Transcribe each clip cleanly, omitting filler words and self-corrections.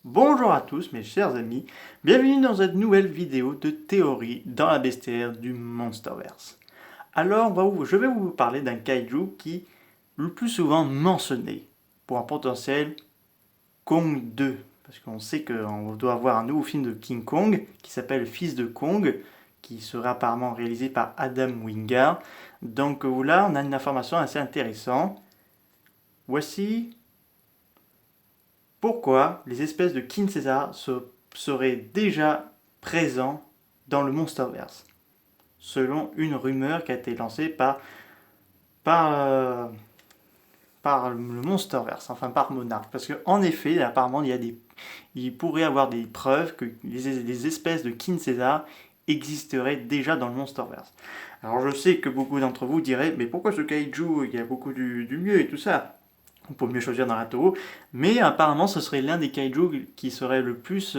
Bonjour à tous mes chers amis, bienvenue dans cette nouvelle vidéo de théorie dans la bestiaire du Monsterverse. Alors je vais vous parler d'un kaiju qui est le plus souvent mentionné pour un potentiel Kong 2. Parce qu'on sait qu'on doit avoir un nouveau film de King Kong qui s'appelle Fils de Kong, qui sera apparemment réalisé par Adam Wingard. Donc là on a une information assez intéressante. Voici pourquoi les espèces de King Caesar seraient déjà présents dans le Monsterverse, selon une rumeur qui a été lancée par, euh, par le Monsterverse, enfin par Monarch. Parce qu'en effet, apparemment, il pourrait y avoir des preuves que les espèces de King Caesar existeraient déjà dans le Monsterverse. Alors je sais que beaucoup d'entre vous diraient, mais pourquoi ce kaiju, il y a beaucoup du mieux et tout ça. On peut mieux choisir dans la Toho, mais apparemment ce serait l'un des kaiju qui serait le plus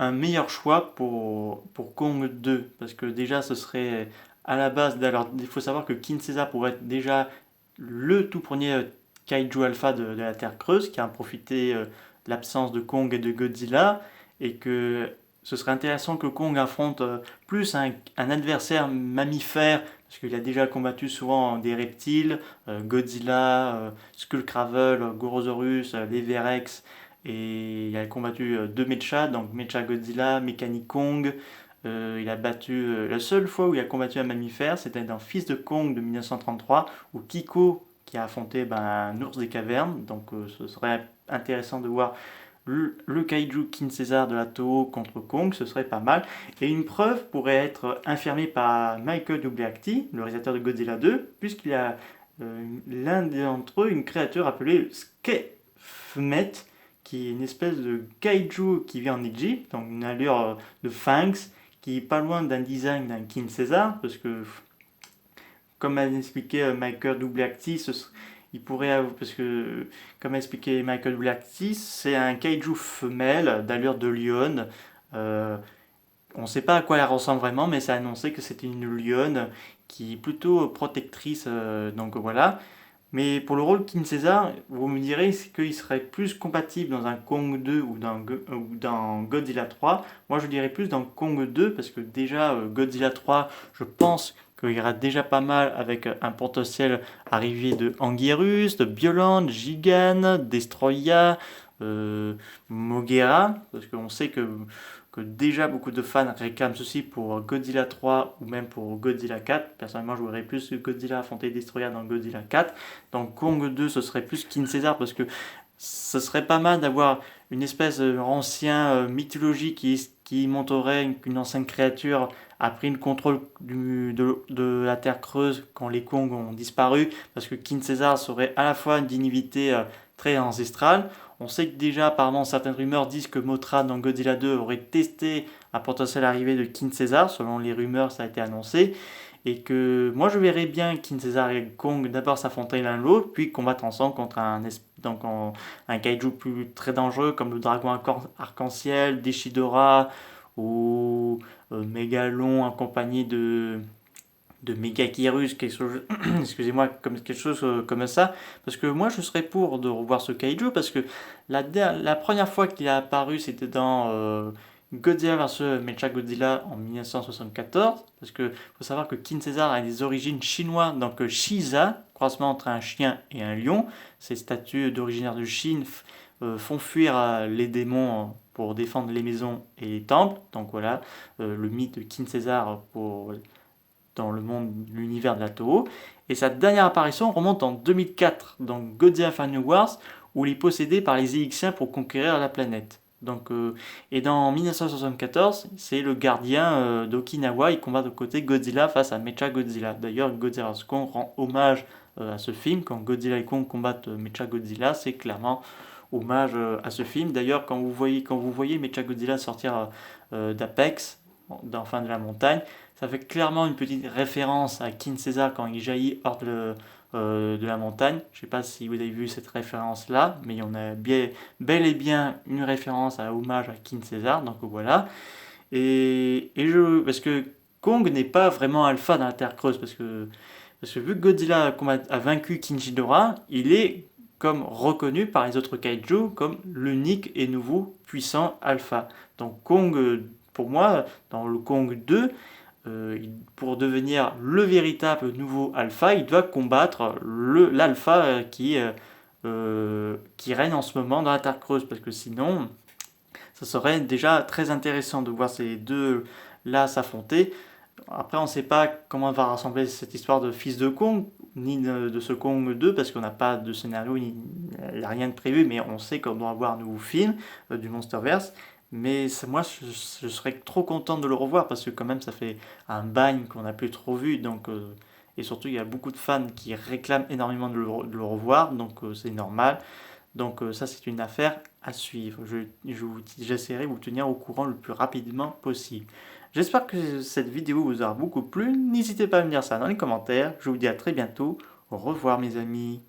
un meilleur choix pour Kong 2, parce que déjà ce serait à la base, alors il faut savoir que King Caesar pourrait être déjà le tout premier kaiju alpha de la Terre creuse, qui a profité de l'absence de Kong et de Godzilla, et que ce serait intéressant que Kong affronte plus un adversaire mammifère, parce qu'il a déjà combattu souvent des reptiles, Godzilla, Skullcravel, Gorosaurus, Leverex, et il a combattu deux mechas, donc Mecha Godzilla, Mechanic Kong. Il a battu. La seule fois où il a combattu un mammifère, c'était dans Fils de Kong de 1933, où Kiko qui a affronté un ours des cavernes. Donc ce serait intéressant de voir le kaiju King Caesar de la Toho contre Kong, ce serait pas mal. Et une preuve pourrait être infirmée par Michael Dougherty, le réalisateur de Godzilla 2, puisqu'il a l'un d'entre eux une créature appelée Skefmet, qui est une espèce de kaiju qui vit en Égypte, donc une allure de Sphinx, qui est pas loin d'un design d'un King Caesar, parce que, comme a expliqué Michael Dougherty, il pourrait, parce que, comme a expliqué Michael Dougherty, c'est un kaiju femelle d'allure de lionne. Euh, on ne sait pas à quoi elle ressemble vraiment, mais ça a annoncé que c'était une lionne qui est plutôt protectrice, donc voilà. Mais pour le rôle King Caesar, vous me direz qu'il serait plus compatible dans un Kong 2 ou dans Godzilla 3. Moi, je dirais plus dans Kong 2 parce que déjà, Godzilla 3, je pense qu'il y aura déjà pas mal avec un potentiel arrivé de Anguirus, de Bioland, Gigan, Destroya, euh, Moguera, parce qu'on sait que déjà beaucoup de fans réclament ceci pour Godzilla 3 ou même pour Godzilla 4. Personnellement, je voudrais plus Godzilla affronter Destroya dans Godzilla 4. Dans Kong 2, ce serait plus King Caesar parce que ce serait pas mal d'avoir une espèce d'ancien mythologie qui montrerait qu'une ancienne créature a pris le contrôle de la Terre creuse quand les Kongs ont disparu, parce que King Caesar serait à la fois une divinité très ancestrale. On sait que déjà, apparemment, certaines rumeurs disent que Mothra dans Godzilla 2 aurait testé un potentiel arrivée de King Caesar. Selon les rumeurs, ça a été annoncé. Et que moi, je verrais bien King Caesar et Kong d'abord s'affronter l'un l'autre, puis combattre ensemble contre un kaiju plus très dangereux comme le dragon arc-en-ciel, Deshidora ou Mégalon accompagné de Megakirus, quelque chose, excusez-moi, comme quelque chose comme ça, parce que moi je serais pour de revoir ce kaiju, parce que la première fois qu'il est apparu c'était dans Godzilla vs Mechagodzilla en 1974, parce que faut savoir que King Caesar a des origines chinoises, donc Shiza, croisement entre un chien et un lion. Ces statues d'originaire de Chine font fuir les démons pour défendre les maisons et les temples, donc voilà, le mythe de King Caesar pour dans le monde, l'univers de la Toho. Et sa dernière apparition remonte en 2004 dans Godzilla Final Wars, où il est possédé par les Égyptiens pour conquérir la planète. Et dans 1974, c'est le gardien d'Okinawa, il combat de côté Godzilla face à Mecha Godzilla. D'ailleurs, Godzilla vs Kong rend hommage à ce film. Quand Godzilla et Kong combattent Mecha Godzilla, c'est clairement hommage à ce film. D'ailleurs, quand vous voyez Mecha Godzilla sortir d'Apex, enfin de la montagne, ça fait clairement une petite référence à King Caesar quand il jaillit hors de la montagne. Je ne sais pas si vous avez vu cette référence-là, mais il y en a bel et bien une référence à hommage à King Caesar, donc voilà. Parce que Kong n'est pas vraiment alpha dans la Terre creuse, parce que vu que Godzilla a vaincu King Ghidorah, il est comme reconnu par les autres kaiju comme l'unique et nouveau puissant alpha. Donc Kong, pour moi, dans le Kong 2, pour devenir le véritable nouveau alpha, il doit combattre l'alpha qui règne en ce moment dans la Terre creuse, parce que sinon, ça serait déjà très intéressant de voir ces deux là s'affronter. Après, on ne sait pas comment va rassembler cette histoire de fils de Kong, ni de ce Kong 2, parce qu'on n'a pas de scénario, il n'y a rien de prévu, mais on sait qu'on doit avoir un nouveau film du Monsterverse. Mais moi, je serais trop content de le revoir, parce que quand même, ça fait un bagne qu'on n'a plus trop vu. Donc, et surtout, il y a beaucoup de fans qui réclament énormément de le revoir, donc c'est normal. Donc ça, c'est une affaire à suivre. J'essaierai de vous tenir au courant le plus rapidement possible. J'espère que cette vidéo vous aura beaucoup plu. N'hésitez pas à me dire ça dans les commentaires. Je vous dis à très bientôt. Au revoir mes amis.